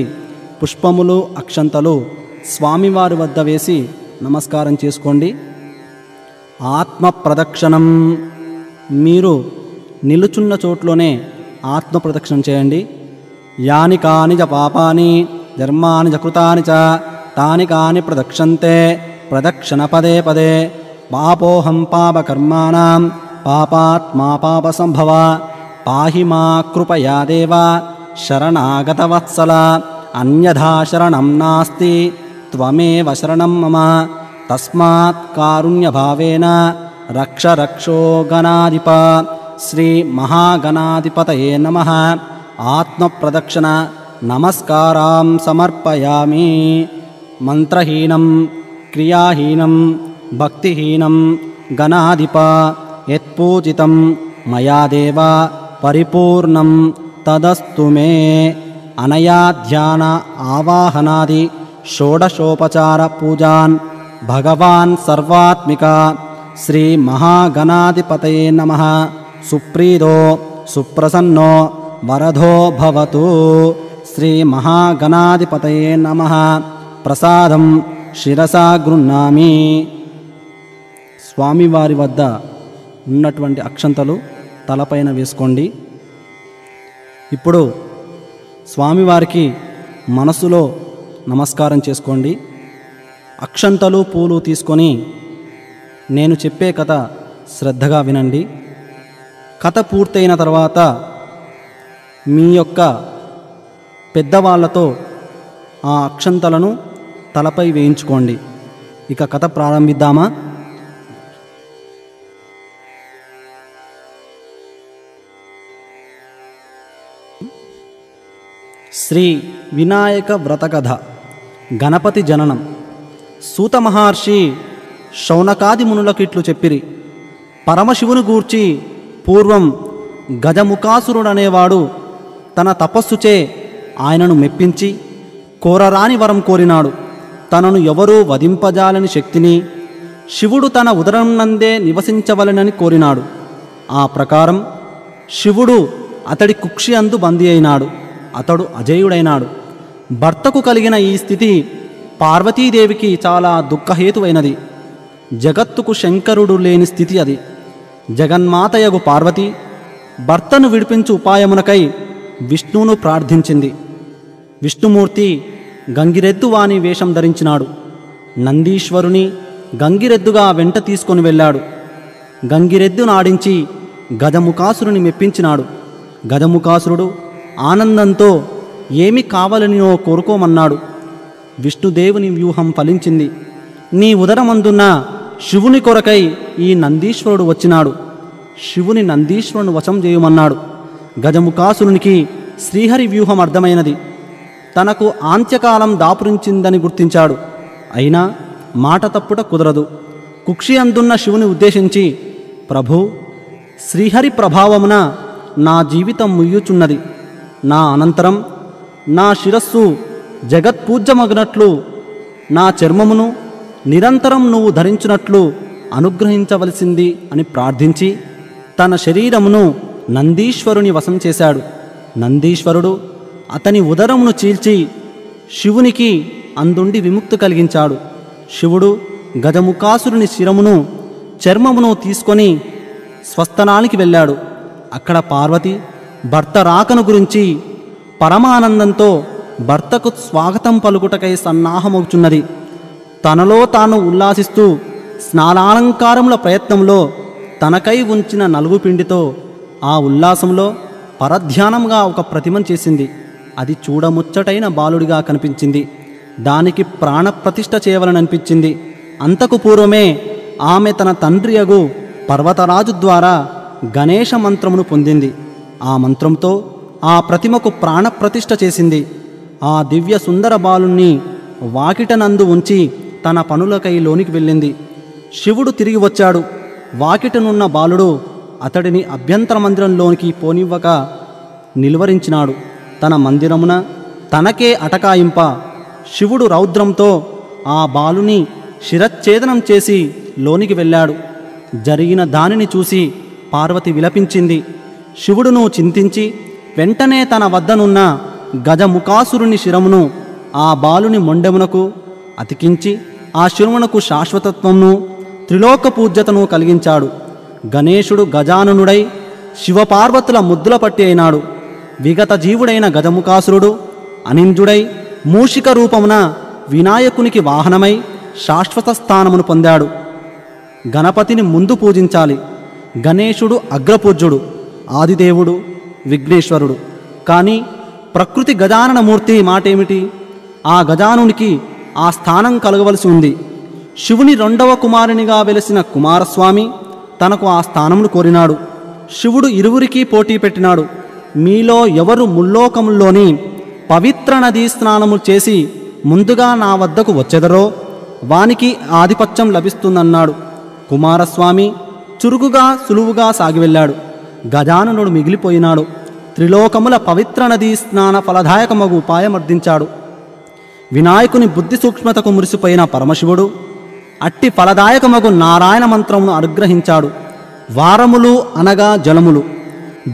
పుష్పములు అక్షంతలు స్వామివారి వద్ద వేసి నమస్కారం చేసుకోండి. ఆత్మ ప్రదక్షిణం, మీరు నిలుచున్న చోట్లోనే ఆత్మ ప్రదక్షిణం చేయండి. యాని కాని చ పాపాని ధర్మాని చ కృతాని చ తాని కాని ప్రదక్షంతే ప్రదక్షిణ పదే పదే. పాపోహం పాపకర్మాణం పాపాత్మా పాపసంభవ పాహి మా కృపయా దేవ శరణాగతవత్సల అన్యథా శరణం నాస్తి త్వమేవ శరణం మమ తస్మాత్ కారుణ్యభావేన రక్ష రక్షో గణాధిప. శ్రీ మహాగణాధిపతయే నమః. ఆత్మప్రదక్షిణ నమస్కారం సమర్పయామి. మంత్రహీనం క్రియాహీనం భక్తిహీనం గణాధిప యత్పూజితం మయా దేవ పరిపూర్ణం తదస్తు మే అనయా ధ్యాన ఆవాహనాది షోడశోపచార పూజాన్ భగవాన్ సర్వాత్మిక శ్రీ మహాగణాధిపతయే నమః. సుప్రీదో సుప్రసన్నో వరదో భవతు. శ్రీ మహాగణాధిపతయే నమః. ప్రసాదం శిరసా గృహ్ణామి. స్వామివారి వద్ద ఉన్నటువంటి అక్షంతలు తలపైన వేసుకోండి. ఇప్పుడు స్వామివారికి మనసులో నమస్కారం చేసుకోండి. అక్షంతలు పూలు తీసుకొని నేను చెప్పే కథ శ్రద్ధగా వినండి. కథ పూర్తయిన తర్వాత మీ యొక్క పెద్దవాళ్లతో ఆ అక్షంతలను తలపై వేయించుకోండి. ఇక కథ ప్రారంభిద్దామా? శ్రీ వినాయక వ్రతకథ. గణపతి జననం. సూత మహర్షి శౌనకాది మునులకిట్లు చెప్పిరి. పరమశివుని గూర్చి పూర్వం గజముఖాసురుడనేవాడు తన తపస్సుచే ఆయనను మెప్పించి కోరరాని వరం కోరినాడు. తనను ఎవరూ వధింపజాలని శక్తిని శివుడు తన ఉదరం నందే నివసించవలెనని కోరినాడు. ఆ ప్రకారం శివుడు అతడి కుక్షి అందు బందీ అయినాడు. అతడు అజేయుడైనాడు. భర్తకు కలిగిన ఈ స్థితి పార్వతీదేవికి చాలా దుఃఖహేతువైనది. జగత్తుకు శంకరుడు లేని స్థితి అది. జగన్మాతయగు పార్వతి భర్తను విడిపించు ఉపాయమునకై విష్ణువును ప్రార్థించింది. విష్ణుమూర్తి గంగిరెద్దు వాని వేషం ధరించినాడు. నందీశ్వరుని గంగిరెద్దుగా వెంట తీసుకొని వెళ్ళాడు. గంగిరెద్దు నాడించి గజముఖాసురుని మెప్పించినాడు. గజముఖాసురుడు ఆనందంతో ఏమి కావాలనినో కోరుకోమన్నాడు. విష్ణుదేవుని వ్యూహం ఫలించింది. నీ ఉదరమందున్న శివుని కొరకై ఈ నందీశ్వరుడు వచ్చినాడు. శివుని నందీశ్వరుని వశం చేయమన్నాడు. గజముఖాసురునికి శ్రీహరి వ్యూహం అర్థమైనది. తనకు ఆంత్యకాలం దాపురించిందని గుర్తించాడు. అయినా మాట తప్పుట కుదరదు. కుక్షి అందున్న శివుని ఉద్దేశించి, ప్రభూ, శ్రీహరి ప్రభావమున నా జీవితం ముయ్యుచున్నది. నా అనంతరం నా శిరస్సు జగత్పూజ్యమగినట్లు నా చర్మమును నిరంతరం నువ్వు ధరించినట్లు అనుగ్రహించవలసింది అని ప్రార్థించి తన శరీరమును నందీశ్వరుని వశం చేశాడు. నందీశ్వరుడు అతని ఉదరమును చీల్చి శివునికి అందుండి విముక్తి కలిగించాడు. శివుడు గజముఖాసురుని శిరమును చర్మమును తీసుకొని స్వస్థనానికి వెళ్ళాడు. అక్కడ పార్వతి భర్త రాకను గురించి పరమానందంతో భర్తకు స్వాగతం పలుకుటకై సన్నాహమవుచున్నది. తనలో తాను ఉల్లాసిస్తూ స్నానాలంకారముల ప్రయత్నంలో తనకై ఉంచిన నలుగు పిండితో ఆ ఉల్లాసంలో పరధ్యానంగా ఒక ప్రతిమను చేసింది. అది చూడముచ్చటైన బాలుడిగా కనిపించింది. దానికి ప్రాణప్రతిష్ఠ చేయవలననిపించింది. అంతకు పూర్వమే ఆమె తన తండ్రియగు పర్వతరాజు ద్వారా గణేశ మంత్రమును పొందింది. ఆ మంత్రంతో ఆ ప్రతిమకు ప్రాణప్రతిష్ఠ చేసింది. ఆ దివ్య సుందర బాలుణ్ణి వాకిటనందు ఉంచి తన పనులకై లోనికి వెళ్ళింది. శివుడు తిరిగి వచ్చాడు. వాకిటనున్న బాలుడు అతడిని అభ్యంతర మందిరంలోనికి పోనివ్వక నిలువరించినాడు. తన మందిరమున తనకే అటకాయింప శివుడు రౌద్రంతో ఆ బాలుని శిరచ్ఛేదనం చేసి లోనికి వెళ్ళాడు. జరిగిన దానిని చూసి పార్వతి విలపించింది. శివుడును చింతించి వెంటనే తన వద్దనున్న గజముఖాసురుని శిరమును ఆ బాలుని మొండెమునకు అతికించి ఆ శిరమునకు శాశ్వతత్వమును త్రిలోక పూజ్యతను కలిగించాడు. గణేశుడు గజాననుడై శివపార్వతుల ముద్దుల పట్టి అయినాడు. విగత జీవుడైన గజముఖాసురుడు అనింజుడై మూషిక రూపమున వినాయకునికి వాహనమై శాశ్వత స్థానమును పొందాడు. గణపతిని ముందు పూజించాలి. గణేశుడు అగ్రపూజ్యుడు, ఆదిదేవుడు, విఘ్నేశ్వరుడు. కానీ ప్రకృతి గజాననమూర్తి మాటేమిటి? ఆ గజానునికి ఆ స్థానం కలగవలసి ఉంది. శివుని రెండవ కుమారునిగా వెలిసిన కుమారస్వామి తనకు ఆ స్థానమును కోరినాడు. శివుడు ఇరువురికి పోటీ పెట్టినాడు. మీలో ఎవరు ముల్లోకముల్లోని పవిత్ర నదీ స్నానము చేసి ముందుగా నా వద్దకు వచ్చెదరో వానికి ఆధిపత్యం లభిస్తుందన్నాడు. కుమారస్వామి చురుకుగా సులువుగా సాగి వెళ్ళాడు. గజాననుడు మిగిలిపోయినాడు. త్రిలోకముల పవిత్ర నదీ స్నాన ఫలదాయకమగు ఉపాయమర్దించాడు. వినాయకుని బుద్ధి సూక్ష్మతకు మురిసిపోయిన పరమశివుడు అట్టి ఫలదాయకమగు నారాయణ మంత్రమును అనుగ్రహించాడు. వారములు అనగా జలములు,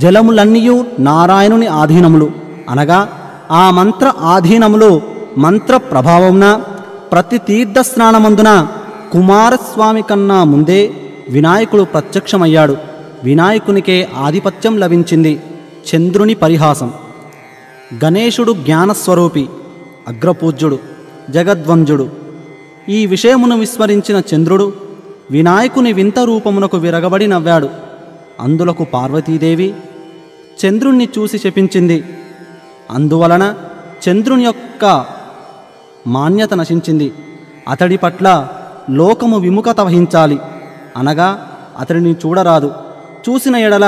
జలములన్నీయు నారాయణుని ఆధీనములు అనగా ఆ మంత్ర ఆధీనములు మంత్ర ప్రభావమున ప్రతి తీర్థ స్నానమందున కుమారస్వామి కన్నా ముందే వినాయకుడు ప్రత్యక్షమయ్యాడు. వినాయకునికే ఆధిపత్యం లభించింది. చంద్రుని పరిహాసం. గణేశుడు జ్ఞానస్వరూపి, అగ్రపూజ్యుడు, జగద్వంజుడు. ఈ విషయమును విస్మరించిన చంద్రుడు వినాయకుని వింత రూపమునకు విరగబడి నవ్వాడు. అందులకు పార్వతీదేవి చంద్రుణ్ణి చూసి శపించింది. అందువలన చంద్రుని యొక్క మాన్యత నశించింది. అతడి పట్ల లోకము విముఖత వహించాలి, అనగా అతడిని చూడరాదు. చూసిన ఎడల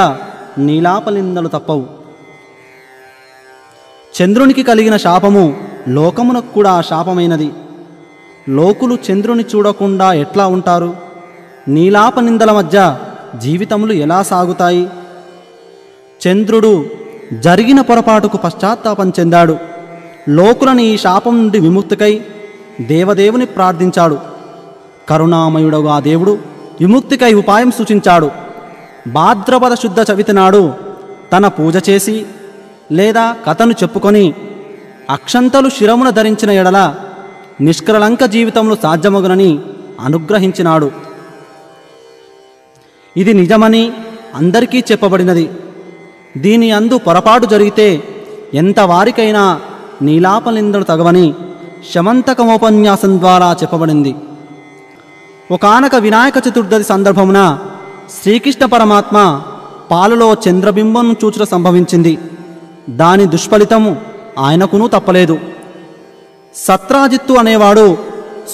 నీలాపలిందలు తప్పవు. చంద్రునికి కలిగిన శాపము లోకమునకు కూడా శాపమైనది. లోకులు చంద్రుని చూడకుండా ఎట్లా ఉంటారు? నీలాపనిందల మధ్య జీవితములు ఎలా సాగుతాయి? చంద్రుడు జరిగిన పొరపాటుకు పశ్చాత్తాపం చెందాడు. లోకులని ఈ శాపం నుండి విముక్తికై దేవదేవుని ప్రార్థించాడు. కరుణామయుడగు ఆ దేవుడు విముక్తికై ఉపాయం సూచించాడు. భాద్రపద శుద్ధ చవితి నాడు తన పూజ చేసి లేదా కథను చెప్పుకొని అక్షంతలు శిరమున ధరించిన ఎడల నిష్కలంక జీవితంలో సాధ్యమగునని అనుగ్రహించినాడు. ఇది నిజమని అందరికీ చెప్పబడినది. దీని అందు పొరపాటు జరిగితే ఎంత వారికైనా నీలాపలిందలు తగవని శమంతకమోపన్యాసం ద్వారా చెప్పబడింది. ఒకానొక వినాయక చతుర్థి సందర్భమున శ్రీకృష్ణ పరమాత్మ పాలలో చంద్రబింబం చూచుట సంభవించింది. దాని దుష్ఫలితము ఆయనకునూ తప్పలేదు. సత్రాజిత్తు అనేవాడు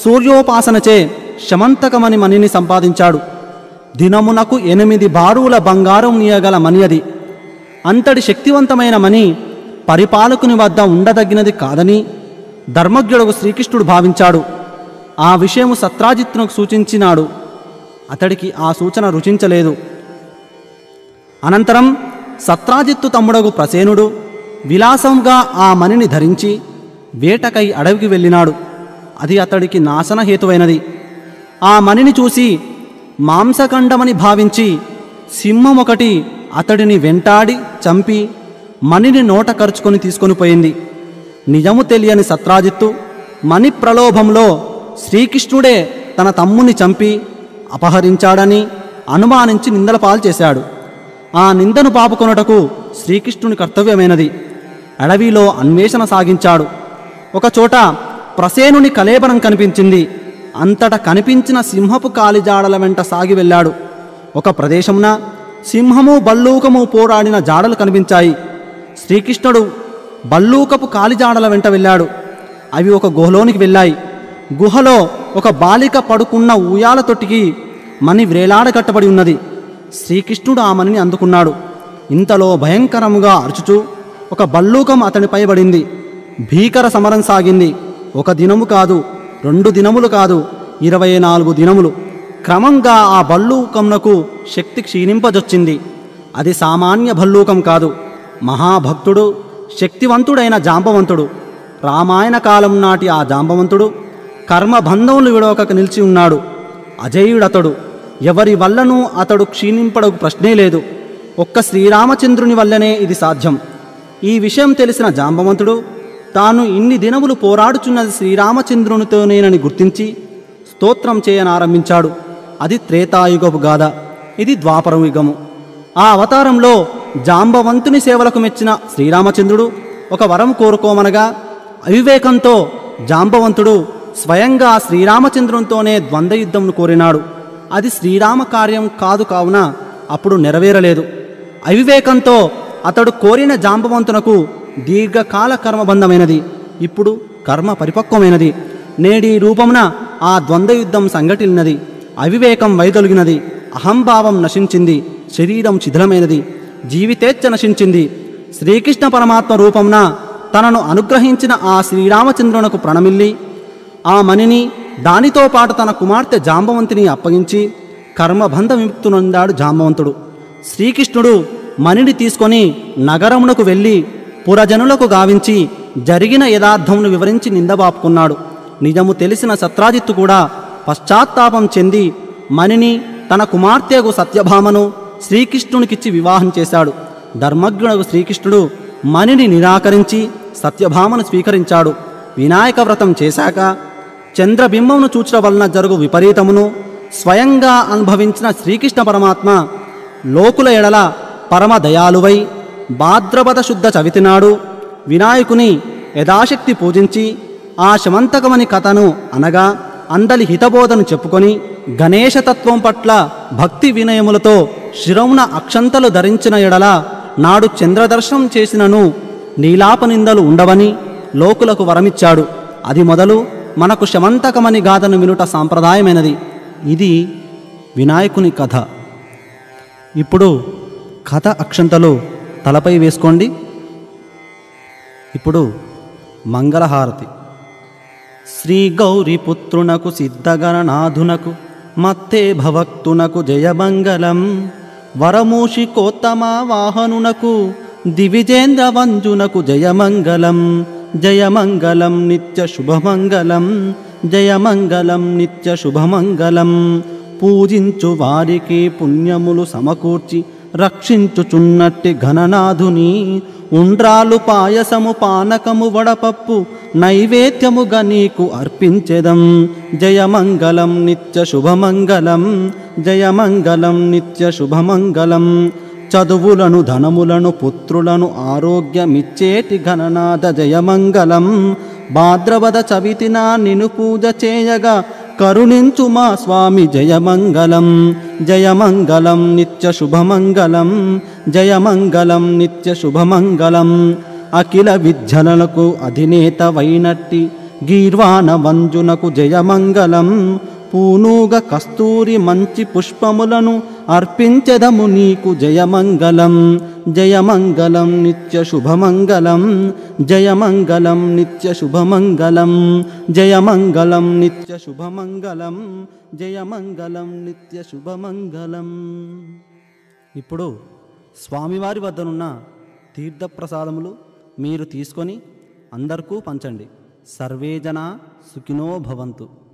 సూర్యోపాసనచే శమంతకమని మణిని సంపాదించాడు. దినమునకు 8 బారుల బంగారం నీయగల మణి అది. అంతటి శక్తివంతమైన మణి పరిపాలకుని వద్ద ఉండదగినది కాదని ధర్మజ్ఞుడు శ్రీకృష్ణుడు భావించాడు. ఆ విషయము సత్రాజిత్తునకు సూచించినాడు. అతడికి ఆ సూచన రుచించలేదు. అనంతరం సత్రాజిత్తు తమ్ముడగు ప్రసేనుడు విలాసంగా ఆ మణిని ధరించి వేటకై అడవికి వెళ్ళినాడు. అది అతడికి నాశనహేతువైనది. ఆ మణిని చూసి మాంసఖండమని భావించి సింహం ఒకటి అతడిని వెంటాడి చంపి మణిని నోట కరుచుకొని తీసుకొని పోయింది. నిజము తెలియని సత్రాజిత్తు మణి ప్రలోభంలో శ్రీకృష్ణుడే తన తమ్ముని చంపి అపహరించాడని అనుమానించి నిందల పాలు చేశాడు. ఆ నిందను పాపుకొనుటకు శ్రీకృష్ణుని కర్తవ్యమైనది. అడవిలో అన్వేషణ సాగించాడు. ఒకచోట ప్రసేనుని కళేబరం కనిపించింది. అంతట కనిపించిన సింహపు కాలిజాడల వెంట సాగి వెళ్ళాడు. ఒక ప్రదేశమున సింహము బల్లూకము పోరాడిన జాడలు కనిపించాయి. శ్రీకృష్ణుడు బల్లూకపు కాలిజాడల వెంట వెళ్ళాడు. అవి ఒక గుహలోనికి వెళ్ళాయి. గుహలో ఒక బాలిక పడుకున్న ఉయ్యాల తొట్టికి మణి వ్రేలాడగట్టబడి ఉన్నది. శ్రీకృష్ణుడు ఆ మణిని అందుకున్నాడు. ఇంతలో భయంకరముగా అరుచుచూ ఒక బల్లూకం అతనిపై పడింది. భీకర సమరం సాగింది. 1 దినము కాదు, 2 దినములు కాదు, 24 దినములు. క్రమంగా ఆ భల్లూకంనకు శక్తి క్షీణింపజొచ్చింది. అది సామాన్య భల్లూకం కాదు. మహాభక్తుడు, శక్తివంతుడైన జాంబవంతుడు. రామాయణ కాలం నాటి ఆ జాంబవంతుడు కర్మబంధములు విడవక నిలిచి ఉన్నాడు. అజేయుడతడు. ఎవరి వల్లనూ అతడు క్షీణింపడకు ప్రశ్నే లేదు. ఒక్క శ్రీరామచంద్రుని వల్లనే ఇది సాధ్యం. ఈ విషయం తెలిసిన జాంబవంతుడు తాను ఇన్ని దినములు పోరాడుచున్నది శ్రీరామచంద్రునితోనేనని గుర్తించి స్తోత్రం చేయనారంభించాడు. అది త్రేతాయుగపు గాథ. ఇది ద్వాపరయుగము. ఆ అవతారంలో జాంబవంతుని సేవలకు మెచ్చిన శ్రీరామచంద్రుడు ఒక వరం కోరుకోమనగా అవివేకంతో జాంబవంతుడు స్వయంగా శ్రీరామచంద్రునితోనే ద్వంద్వయుద్ధంను కోరినాడు. అది శ్రీరామ కార్యం కాదు కావున అప్పుడు నెరవేరలేదు. అవివేకంతో అతడు కోరిన జాంబవంతునకు దీర్ఘకాల కర్మబంధమైనది. ఇప్పుడు కర్మ పరిపక్వమైనది. నేడి రూపమున ఆ ద్వంద్వయుద్ధం సంఘటిల్లినది. అవివేకం వైదొలిగినది. అహంభావం నశించింది. శరీరం శిథిలమైనది. జీవితేచ్ఛ నశించింది. శ్రీకృష్ణ పరమాత్మ రూపమున తనను అనుగ్రహించిన ఆ శ్రీరామచంద్రునకు ప్రణమిల్లి ఆ మణిని దానితో పాటు తన కుమార్తె జాంబవంతిని అప్పగించి కర్మబంధ విముక్తునొందాడు జాంబవంతుడు. శ్రీకృష్ణుడు మణిని తీసుకొని నగరమునకు వెళ్ళి పురజనులకు గావించి జరిగిన యథార్థమును వివరించి నిందబాపుకున్నాడు. నిజము తెలిసిన సత్రాజిత్తు కూడా పశ్చాత్తాపం చెంది మణిని తన కుమార్తెకు సత్యభామను శ్రీకృష్ణునికిచ్చి వివాహం చేశాడు. ధర్మజ్ఞుడు శ్రీకృష్ణుడు మణిని నిరాకరించి సత్యభామను స్వీకరించాడు. వినాయక వ్రతం చేశాక చంద్రబింబమును చూచడం వలన జరుగు విపరీతమును స్వయంగా అనుభవించిన శ్రీకృష్ణ పరమాత్మ లోకుల ఎడల పరమ దయాళువై భాద్రపద శుద్ధ చవితి నాడు వినాయకుని యథాశక్తి పూజించి ఆ శమంతకమని కథను అనగా అందలి హితబోధను చెప్పుకొని గణేశతత్వం పట్ల భక్తి వినయములతో శిరమున అక్షంతలు ధరించిన ఎడల నాడు చంద్రదర్శనం చేసినను నీలాపనిందలు ఉండవని లోకులకు వరమిచ్చాడు. అది మొదలు మనకు శమంతకమని గాథను వినుట సాంప్రదాయమైనది. ఇది వినాయకుని కథ. ఇప్పుడు కథ అక్షంతలు తలపై వేసుకోండి. ఇప్పుడు మంగళహారతి. శ్రీ గౌరీపుత్రునకు సిద్ధగణనాథునకు మత్తే భవక్తునకు జయమంగళం. వరమూషికోత్తమ వాహనునకు దివిజేంద్ర వంజునకు జయమంగళం. జయమంగళం నిత్య శుభమంగళం. జయమంగళం నిత్య శుభమంగళం. పూజించు వారికి పుణ్యములు సమకూర్చి రక్షించుచున్నట్టి ఘననాథుని ఉండ్రాలు పాయసము పానకము వడపప్పు నైవేద్యముగా నీకు అర్పించెదం. జయమంగళం నిత్య శుభమంగళం. జయమంగళం నిత్య శుభమంగళం. చదువులను ధనములను పుత్రులను ఆరోగ్యమిచ్చేటి ఘననాథ జయమంగళం. భాద్రపద చవితిన నిను పూజ చేయగా కరుణించు మా స్వామి జయమంగళం. జయమంగళం నిత్య శుభమంగళం. జయమంగళం నిత్య శుభమంగళం. అఖిల విద్యలకు అధినేత వైనట్టి గీర్వాణ వంజునకు జయమంగళం. పూనూగ కస్తూరి మంచి పుష్పములను అర్పించెదము నీకు జయమంగళం. జయమంగళం నిత్య శుభమంగళం. జయమంగళం నిత్య శుభమంగళం. జయమంగళం నిత్య శుభమంగళం. జయమంగళం నిత్య శుభమంగళం. ఇప్పుడు స్వామివారి వద్దనున్న తీర్థప్రసాదములు మీరు తీసుకొని అందరికీ పంచండి. సర్వే జనా సుఖినో భవంతు.